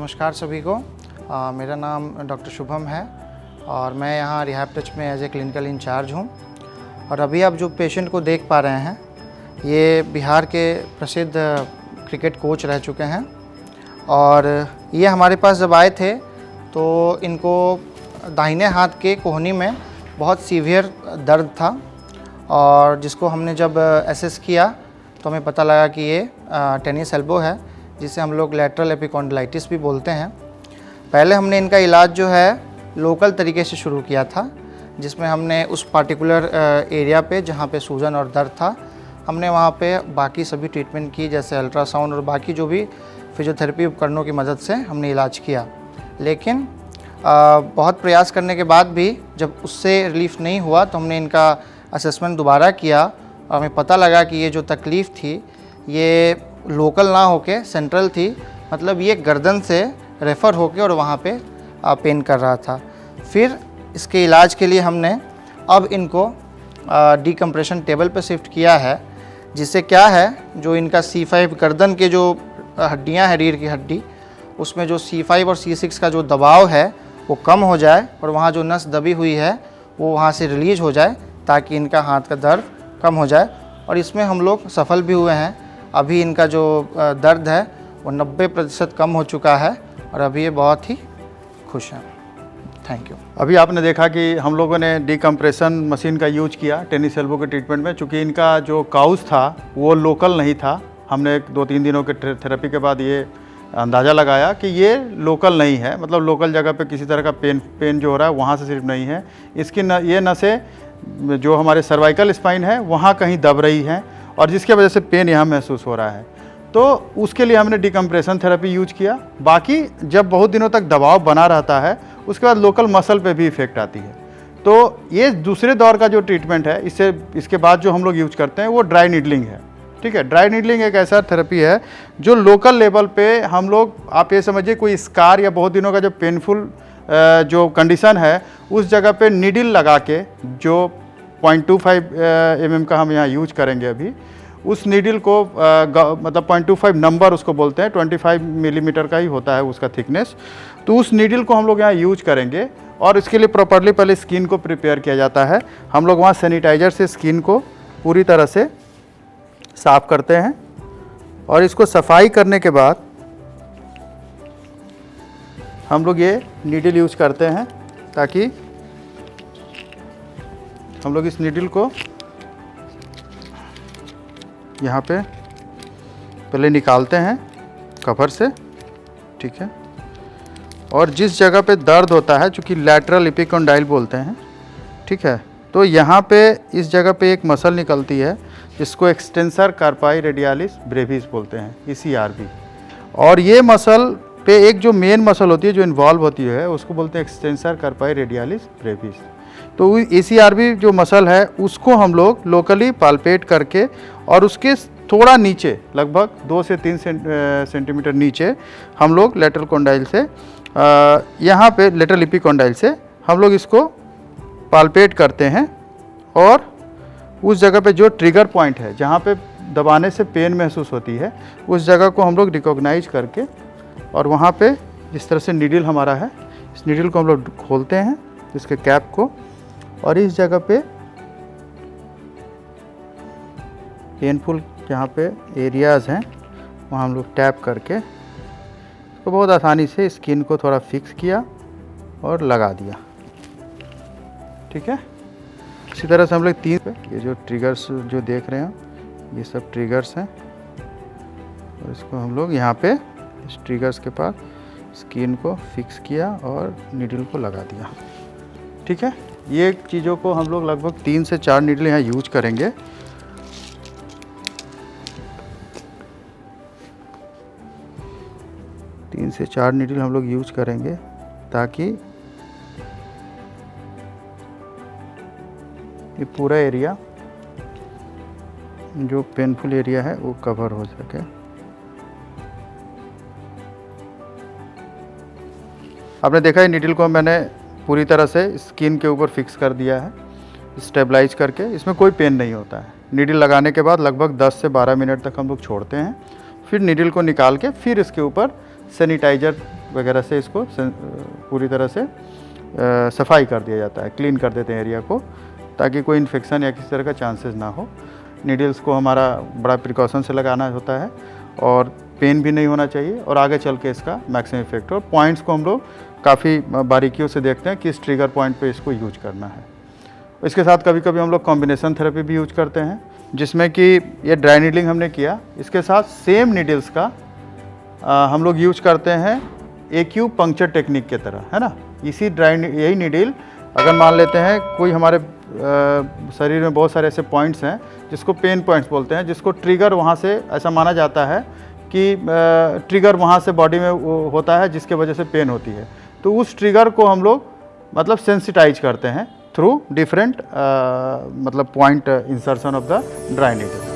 नमस्कार सभी को। मेरा नाम डॉक्टर शुभम है और मैं यहाँ रिहैब टच में एज ए क्लिनिकल इंचार्ज हूँ। और अभी आप जो पेशेंट को देख पा रहे हैं, ये बिहार के प्रसिद्ध क्रिकेट कोच रह चुके हैं। और ये हमारे पास जब आए थे तो इनको दाहिने हाथ के कोहनी में बहुत सीवियर दर्द था, और जिसको हमने जब एसेस किया तो हमें पता लगा कि ये टेनिस एल्बो है, जिसे हम लोग लैटरल एपिकॉन्डिलाइटिस भी बोलते हैं। पहले हमने इनका इलाज जो है लोकल तरीके से शुरू किया था, जिसमें हमने उस पार्टिकुलर एरिया पे जहाँ पे सूजन और दर्द था, हमने वहाँ पे बाकी सभी ट्रीटमेंट की, जैसे अल्ट्रासाउंड और बाकी जो भी फिजियोथेरेपी उपकरणों की मदद से हमने इलाज किया। लेकिन बहुत प्रयास करने के बाद भी जब उससे रिलीफ नहीं हुआ तो हमने इनका असेसमेंट दोबारा किया और हमें पता लगा कि ये जो तकलीफ़ थी ये लोकल ना होके सेंट्रल थी, मतलब ये गर्दन से रेफ़र होके और वहाँ पे पेन कर रहा था। फिर इसके इलाज के लिए हमने अब इनको डिकम्प्रेशन टेबल पे शिफ्ट किया है, जिससे क्या है, जो इनका C5 गर्दन के जो हड्डियाँ हैं, रीढ़ की हड्डी, उसमें जो C5 और C6 का जो दबाव है वो कम हो जाए और वहाँ जो नस दबी हुई है वो वहाँ से रिलीज हो जाए, ताकि इनका हाथ का दर्द कम हो जाए। और इसमें हम लोग सफल भी हुए हैं। अभी इनका जो दर्द है वो 90% कम हो चुका है और अभी ये बहुत ही खुश हैं। Thank you. अभी आपने देखा कि हम लोगों ने डिकम्प्रेशन मशीन का यूज किया टेनिस एल्बो के ट्रीटमेंट में। चूँकि इनका जो काउज था वो लोकल नहीं था, हमने 2-3 दिनों के थेरेपी के बाद ये अंदाज़ा लगाया कि ये लोकल नहीं है, मतलब लोकल जगह पे किसी तरह का पेन जो हो रहा है वहाँ से सिर्फ नहीं है, इसकी ये नसें जो हमारे सर्वाइकल स्पाइन है वहाँ कहीं दब रही हैं और जिसके वजह से पेन यहाँ महसूस हो रहा है। तो उसके लिए हमने डिकम्प्रेशन थेरेपी यूज किया। बाकी जब बहुत दिनों तक दबाव बना रहता है उसके बाद लोकल मसल पे भी इफ़ेक्ट आती है। तो ये दूसरे दौर का जो ट्रीटमेंट है, इसके बाद जो हम लोग यूज करते हैं वो ड्राई नीडलिंग है। ठीक है, ड्राई नीडलिंग एक ऐसा थेरेपी है जो लोकल लेवल पे हम लोग, आप ये समझिए कोई स्कार या बहुत दिनों का जो पेनफुल जो कंडीशन है उस जगह पे नीडल लगा के, जो 0.25 mm का हम यहाँ यूज करेंगे अभी, उस नीडल को मतलब 0.25 नंबर उसको बोलते हैं, 25 मिलीमीटर का ही होता है उसका थिकनेस। तो उस नीडल को हम लोग यहाँ यूज करेंगे और इसके लिए प्रॉपरली पहले स्किन को प्रिपेयर किया जाता है। हम लोग वहाँ सैनिटाइजर से स्किन को पूरी तरह से साफ़ करते हैं और इसको सफाई करने के बाद हम लोग ये नीडल यूज करते हैं, ताकि हम लोग इस नीडल को यहाँ पे पहले निकालते हैं कवर से। ठीक है, और जिस जगह पे दर्द होता है, चूँकि लैटरल एपिकॉन्डाइल बोलते हैं, ठीक है, तो यहाँ पे इस जगह पे एक मसल निकलती है जिसको एक्सटेंसर कार्पाई रेडियालिस ब्रेविस बोलते हैं, ECRB। और ये मसल पे एक जो मेन मसल होती है जो इन्वॉल्व होती है उसको बोलते हैं एक्सटेंसर कार्पाई रेडियालिस ब्रेविस। तो ECRB जो मसल है उसको हम लोग लोकली पाल्पेट करके और उसके थोड़ा नीचे, लगभग 2 से 3 सेंटीमीटर नीचे, हम लोग लेटरल कॉन्डाइल से यहाँ पे लेटरल एपिकॉन्डाइल से हम लोग इसको पाल्पेट करते हैं और उस जगह पे जो ट्रिगर पॉइंट है जहाँ पे दबाने से पेन महसूस होती है उस जगह को हम लोग रिकॉग्नाइज करके, और वहाँ पे जिस तरह से नीडल हमारा है, इस नीडल को हम लोग खोलते हैं इसके कैप को, और इस जगह पे पेनफुल जहाँ पे एरियाज़ हैं वहाँ हम लोग टैप करके तो बहुत आसानी से स्किन को थोड़ा फिक्स किया और लगा दिया। ठीक है, इसी तरह से हम लोग 3 पे ये जो ट्रिगर्स जो देख रहे हैं ये सब ट्रिगर्स हैं, और इसको हम लोग यहाँ पे इस ट्रिगर्स के पास स्किन को फिक्स किया और नीडल को लगा दिया। ठीक है, ये चीज़ों को हम लोग लगभग 3 से 4 नीडल यहाँ यूज करेंगे। तीन से 4 नीडल हम लोग यूज करेंगे ताकि ये पूरा एरिया जो पेनफुल एरिया है वो कवर हो सके। आपने देखा है नीडल को मैंने पूरी तरह से स्किन के ऊपर फिक्स कर दिया है, स्टेबलाइज करके। इसमें कोई पेन नहीं होता है। नीडल लगाने के बाद लगभग 10 से 12 मिनट तक हम लोग छोड़ते हैं, फिर नीडल को निकाल के फिर इसके ऊपर सैनिटाइजर वगैरह से इसको पूरी तरह से सफाई कर दिया जाता है, क्लीन कर देते हैं एरिया को, ताकि कोई इन्फेक्शन या किसी तरह का चांसेस ना हो। नीडल्स को हमारा बड़ा प्रिकॉशन से लगाना होता है और पेन भी नहीं होना चाहिए और आगे चल के इसका मैक्सिमम इफेक्ट हो। पॉइंट्स को हम लोग काफ़ी बारीकियों से देखते हैं, किस ट्रिगर पॉइंट पे इसको यूज करना है। इसके साथ कभी कभी हम लोग कॉम्बिनेशन थेरेपी भी यूज करते हैं, जिसमें कि ये ड्राई नीडलिंग हमने किया, इसके साथ सेम नीडल्स का हम लोग यूज करते हैं एक्यूपंक्चर टेक्निक के तरह, है ना। इसी यही नीडल अगर मान लेते हैं कोई हमारे शरीर में बहुत सारे ऐसे पॉइंट्स हैं जिसको पेन पॉइंट्स बोलते हैं, जिसको ट्रिगर वहाँ से ऐसा माना जाता है कि ट्रिगर वहाँ से बॉडी में होता है जिसके वजह से पेन होती है। तो उस ट्रिगर को हम लोग मतलब सेंसिटाइज करते हैं थ्रू डिफरेंट मतलब point insertion of the dry needle.